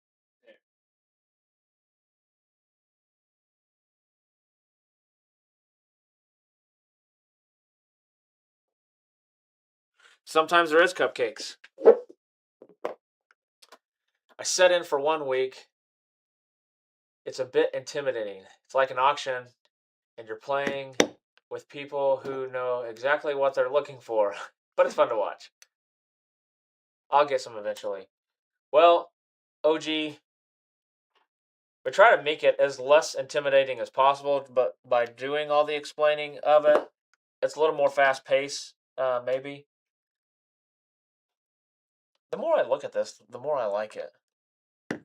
Sometimes there is cupcakes. I set in for 1 week. It's a bit intimidating. It's like an auction, and you're playing with people who know exactly what they're looking for, but it's fun to watch. I'll get some eventually. Well, OG, we try to make it as less intimidating as possible, but by doing all the explaining of it, it's a little more fast paced, maybe. The more I look at this, the more I like it. I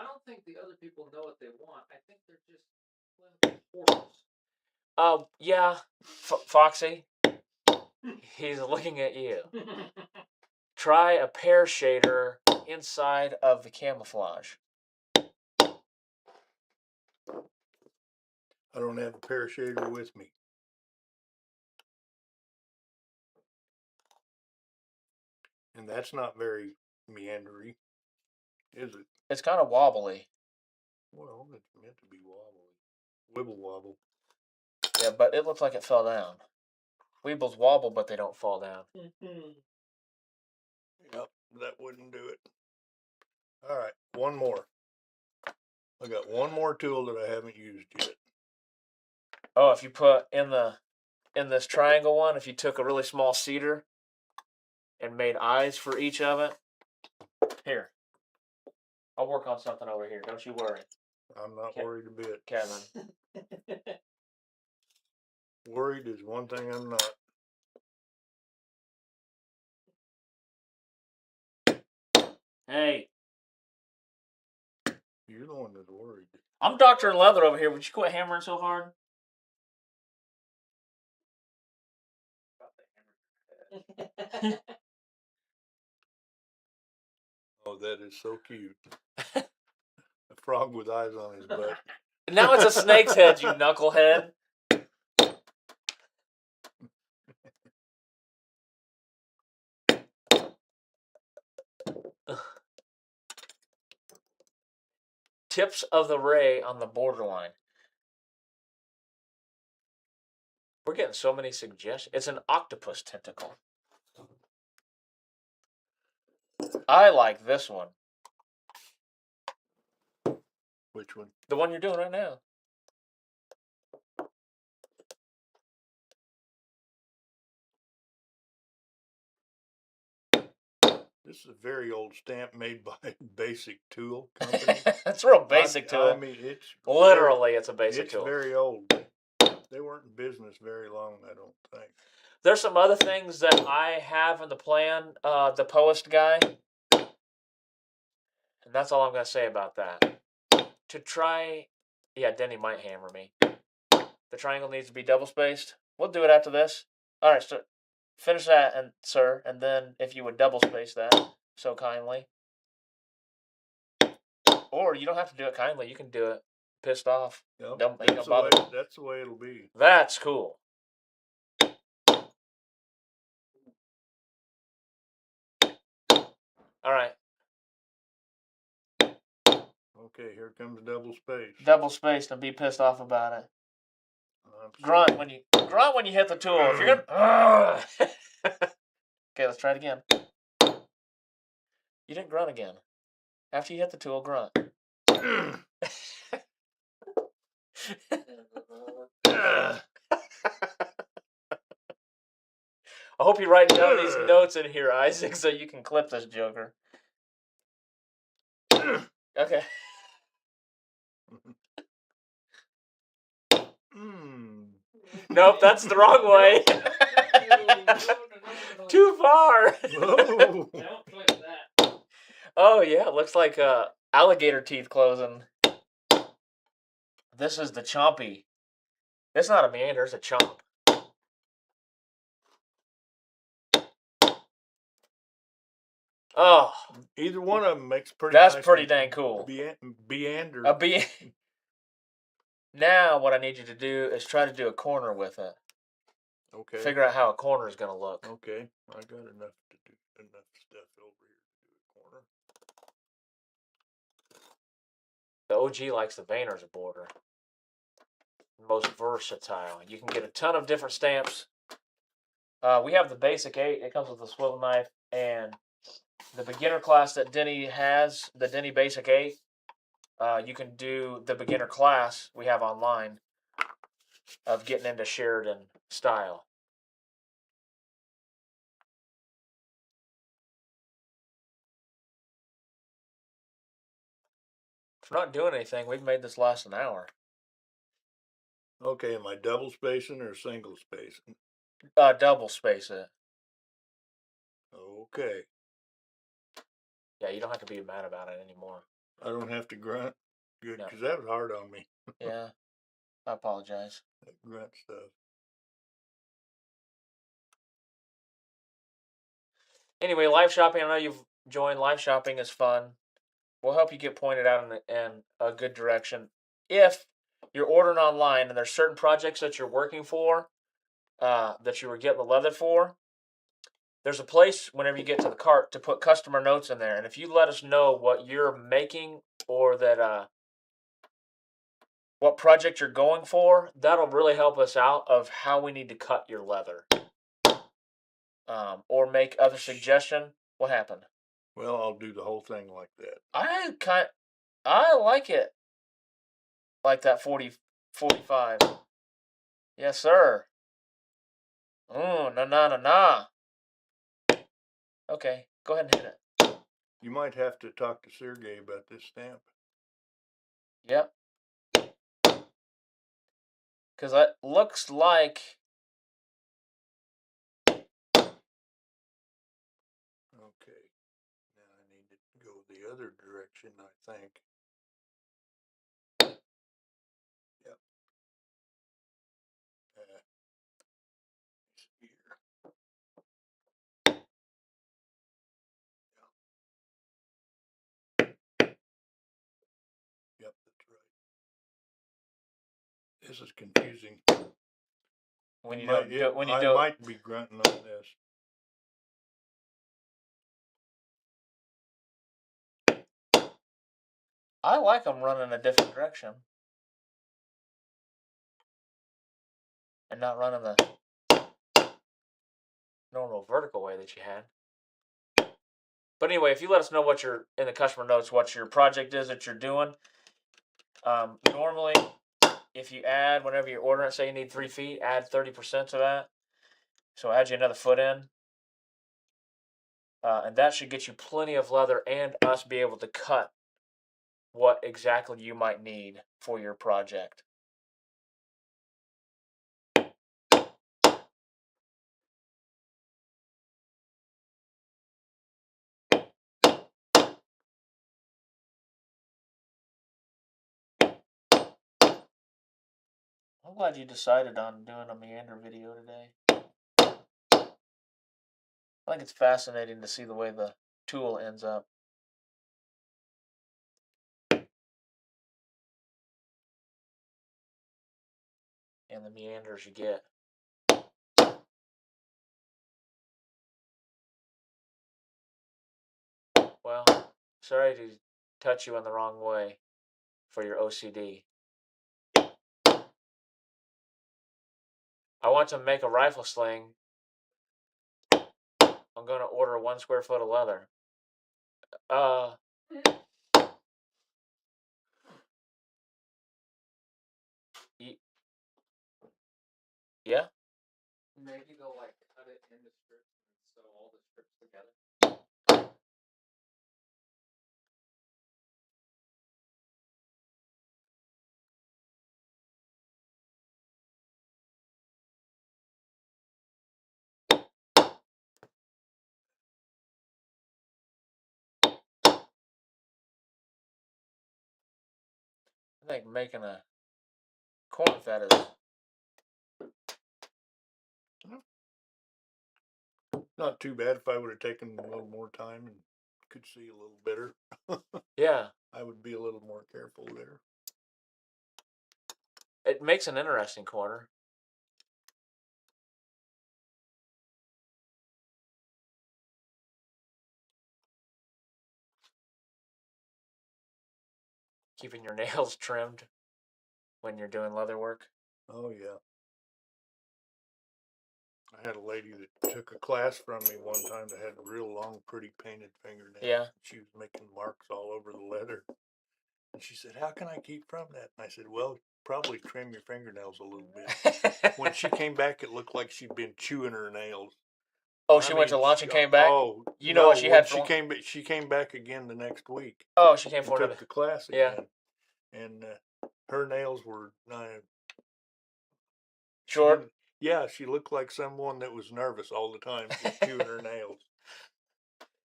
don't think the other people know what they want. I think they're just playing with portals. Yeah, Foxy, he's looking at you. Try a pear shader inside of the camouflage. I don't have a pear shader with me. And that's not very meandery, is it? It's kind of wobbly. Well, it's meant to be wobbly. Wibble wobble. Yeah, but it looks like it fell down. Weebles wobble, but they don't fall down. Yep, that wouldn't do it. All right, one more. I got one more tool that I haven't used yet. Oh, if you put in this triangle one, if you took a really small cedar and made eyes for each of it. Here. I'll work on something over here. Don't you worry. I'm not worried a bit. Kevin. Worried is one thing I'm not. Hey. You're the one that's worried. I'm Dr. Leather over here. Would you quit hammering so hard? Oh, that is so cute. A frog with eyes on his butt. Now it's a snake's head, you knucklehead. Tips of the ray on the borderline. We're getting so many suggestions. It's an octopus tentacle. I like this one. Which one? The one you're doing right now. This is a very old stamp made by Basic Tool Company. It's a real basic tool. I mean, it's literally it's a basic tool. It's very old. They weren't in business very long, I don't think. There's some other things that I have in the plan. The Post guy. And that's all I'm going to say about that. To try... Yeah, Denny might hammer me. The triangle needs to be double spaced. We'll do it after this. All right, so finish that, sir, and then if you would double space that so kindly. Or you don't have to do it kindly. You can do it pissed off. Yep, that's the way it'll be. That's cool. All right. Okay, here comes double space. Double spaced and be pissed off about it. Grunt when you hit the tool. If you're gonna. Okay, let's try it again. You didn't grunt again. After you hit the tool, grunt. I hope you write down these notes in here, Isaac, so you can clip this joker. Okay. Nope, that's the wrong way. No. Too far. Whoa. Don't play with that. Oh yeah, it looks like alligator teeth closing. This is the chompy. It's not a meander, it's a chomp. Oh, Either one of them makes pretty. that's nice pretty dang cool. Meander. A be. Now what I need you to do is try to do a corner with it. Okay. Figure out how a corner is going to look. Okay. I got enough to do enough stuff over here to do a corner. The OG likes the Vayner's border. Most versatile. You can get a ton of different stamps. We have the basic 8. It comes with a swivel knife, and the beginner class that Denny has, the Denny Basic 8. You can do the beginner class we have online of getting into Sheridan style. If we're not doing anything, we've made this last an hour. Okay, am I double spacing or single spacing? Double space it. Okay. Yeah, you don't have to be mad about it anymore. I don't have to grunt. Good, No. because that was hard on me. Yeah, I apologize. That grunt stuff. Anyway, live shopping. I know you've joined. Live shopping is fun. We'll help you get pointed out in a good direction. If you're ordering online and there's certain projects that you're working for, that you were getting the leather for, there's a place whenever you get to the cart to put customer notes in there. And if you let us know what you're making or that what project you're going for, that'll really help us out of how we need to cut your leather. Or make other suggestion. What happened? Well, I'll do the whole thing like that. I like it like that 40, 45. Yes, sir. Na. Okay, go ahead and hit it. You might have to talk to Sergey about this stamp. Yep. Because it looks like... Okay. Now I need to go the other direction, I think. Yep. Here. Yep, that's right. This is confusing. When you I might be grunting on this. I like them running a different direction. And not running the normal vertical way that you had. But anyway, if you let us know what you're in the customer notes, what your project is that you're doing. Normally, if you add, whenever you're ordering, say you need 3 feet, add 30% to that. So add you another foot in. And that should get you plenty of leather and us be able to cut what exactly you might need for your project. I'm glad you decided on doing a meander video today. I think it's fascinating to see the way the tool ends up. And the meanders you get. Well, sorry to touch you in the wrong way for your OCD. I want to make a rifle sling. I'm going to order 1 square foot of leather. Yeah? Maybe they'll like cut it into strips and sew all the strips together. I think making a corn with that is not too bad. If I would have taken a little more time and could see a little better, yeah. I would be a little more careful there. It makes an interesting corner. Keeping your nails trimmed when you're doing leather work. Oh yeah. I had a lady that took a class from me one time that had real long, pretty painted fingernails. Yeah. She was making marks all over the leather. And she said, "How can I keep from that?" And I said, "Well, probably trim your fingernails a little bit." When she came back, it looked like she'd been chewing her nails. Oh, she went to lunch and came back? Oh, you know what she had for she came back again the next week. Oh, she came for took the class again. Yeah. And her nails were short. She looked like someone that was nervous all the time, just chewing her nails.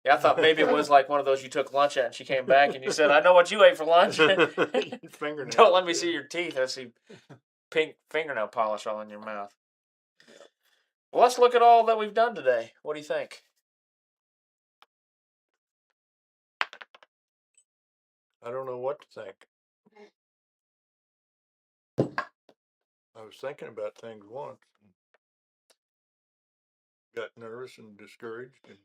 Yeah, I thought maybe it was like one of those you took lunch at and she came back and you said, "I know what you ate for lunch." Fingernails. Don't let me see your teeth. I see pink fingernail polish all in your mouth. Well, let's look at all that we've done today. What do you think? I don't know what to think. I was thinking about things once. Got nervous and discouraged and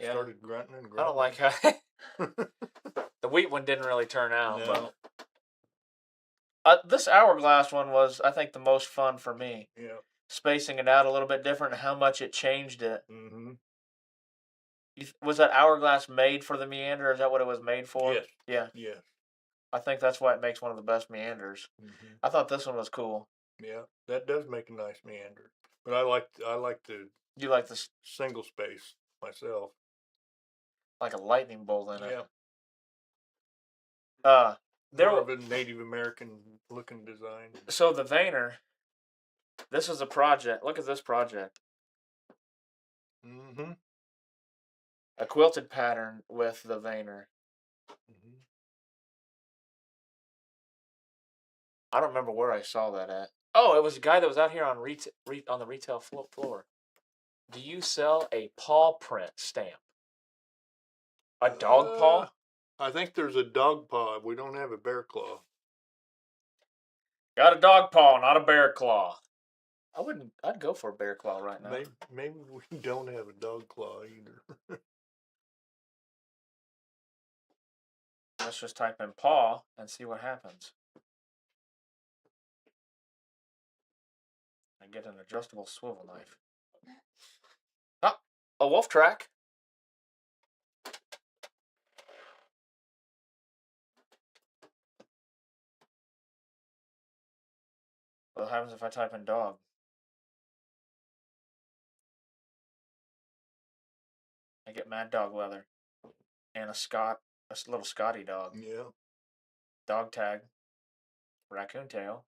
started grunting and grunting. I don't like how the wheat one didn't really turn out. No. But this hourglass one was, I think, the most fun for me. Yeah. Spacing it out a little bit different and how much it changed it. Mm-hmm. Was that hourglass made for the Meander? Is that what it was made for? Yes. Yeah. Yes. I think that's why it makes one of the best Meanders. Mm-hmm. I thought this one was cool. Yeah, that does make a nice Meander. But I like the You like this single space myself. like a lightning bolt in it. Yeah. There More of a Native American looking design. So the Vayner, this is a project. Look at this project. Mm-hmm. A quilted pattern with the Vayner. Mm-hmm. I don't remember where I saw that at. Oh, it was a guy that was out here on on the retail floor. Do you sell a paw print stamp? A dog paw? I think there's a dog paw. We don't have a bear claw. Got a dog paw, not a bear claw. I'd go for a bear claw right now. Maybe we don't have a dog claw either. Let's just type in paw and see what happens. I get an adjustable swivel knife. Ah, a wolf track. What happens if I type in dog? I get mad dog leather and a little Scotty dog. Yeah. Dog tag, raccoon tail.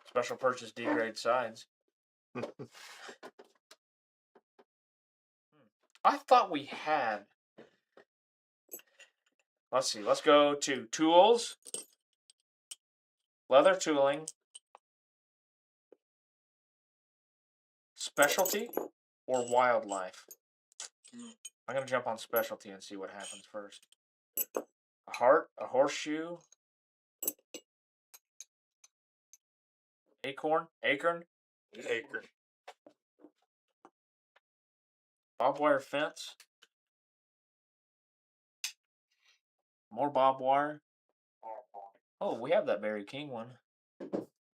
Special purchase D-grade sides. I thought we had. Let's see. Let's go to tools, leather tooling, specialty, or wildlife. I'm going to jump on specialty and see what happens first. A heart, a horseshoe, acorn, barbed wire fence, more barbed wire. Oh, we have that Berry King one.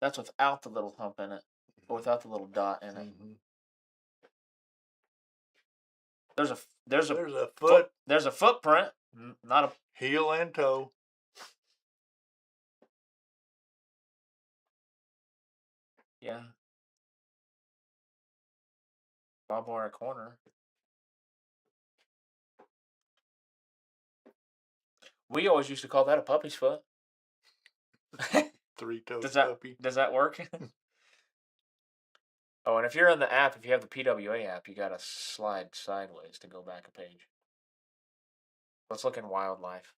That's without the little hump in it, or without the little dot in it. Mm-hmm. There's a footprint, not a heel and toe. Yeah. Barbed wire corner. We always used to call that a puppy's foot. Three-toed puppy. Does that work? Oh, and if you're in the app, if you have the PWA app, you got to slide sideways to go back a page. Let's look in wildlife.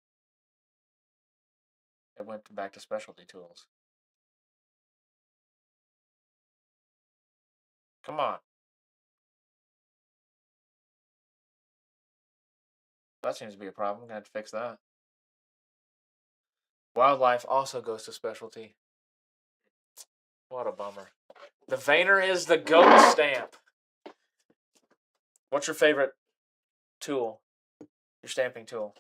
It went back to specialty tools. Come on. That seems to be a problem. I'm gonna have to fix that. Wildlife also goes to specialty. What a bummer. The Vayner is the GOAT stamp. What's your favorite tool? Your stamping tool?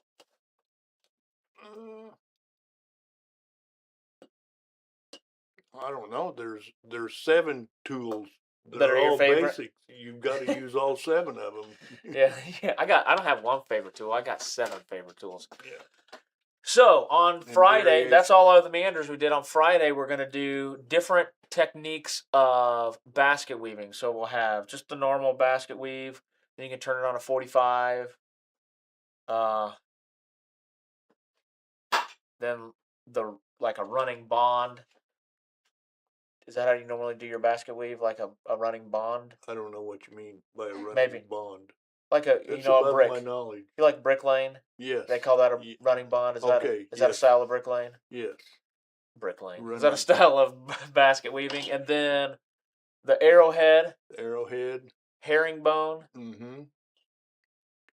I don't know. There's 7 tools That are your all favorite? basic. You've got to use all 7 of them. Yeah. I don't have one favorite tool. I got 7 favorite tools. Yeah. So on Friday, variation. that's all of the meanders we did. On Friday, we're gonna do different techniques of basket weaving. So we'll have just the normal basket weave. Then you can turn it on a 45. Then like a running bond. Is that how you normally do your basket weave? Like a running bond? I don't know what you mean by a running Maybe. bond. Like a That's a above brick. my knowledge. You like brick lane? Yes. They call that a running bond. Is that Okay, that a yes. style of brick lane? Yes. Brick lane. Is Running. that a style of basket weaving? And then the arrowhead, Arrowhead. herringbone. Mm-hmm.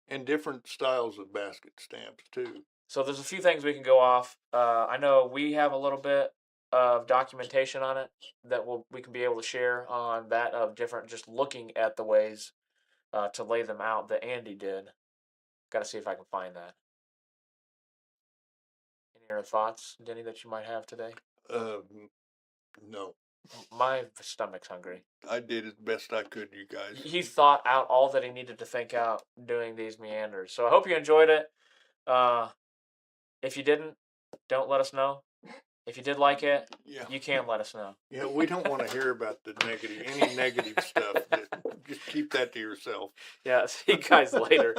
And different styles of basket stamps too. So there's a few things we can go off. I know we have a little bit of documentation on it that we can be able to share on that of different, just looking at the ways to lay them out that Andy did. Got to see if I can find that. Any other thoughts, Denny, that you might have today? No. My stomach's hungry. I did as best I could, you guys. He thought out all that he needed to think out doing these meanders. So I hope you enjoyed it. If you didn't, don't let us know. If you did like it, Yeah. you can let us know. Yeah, we don't want to hear about any negative stuff. Just keep that to yourself. Yeah, see you guys later.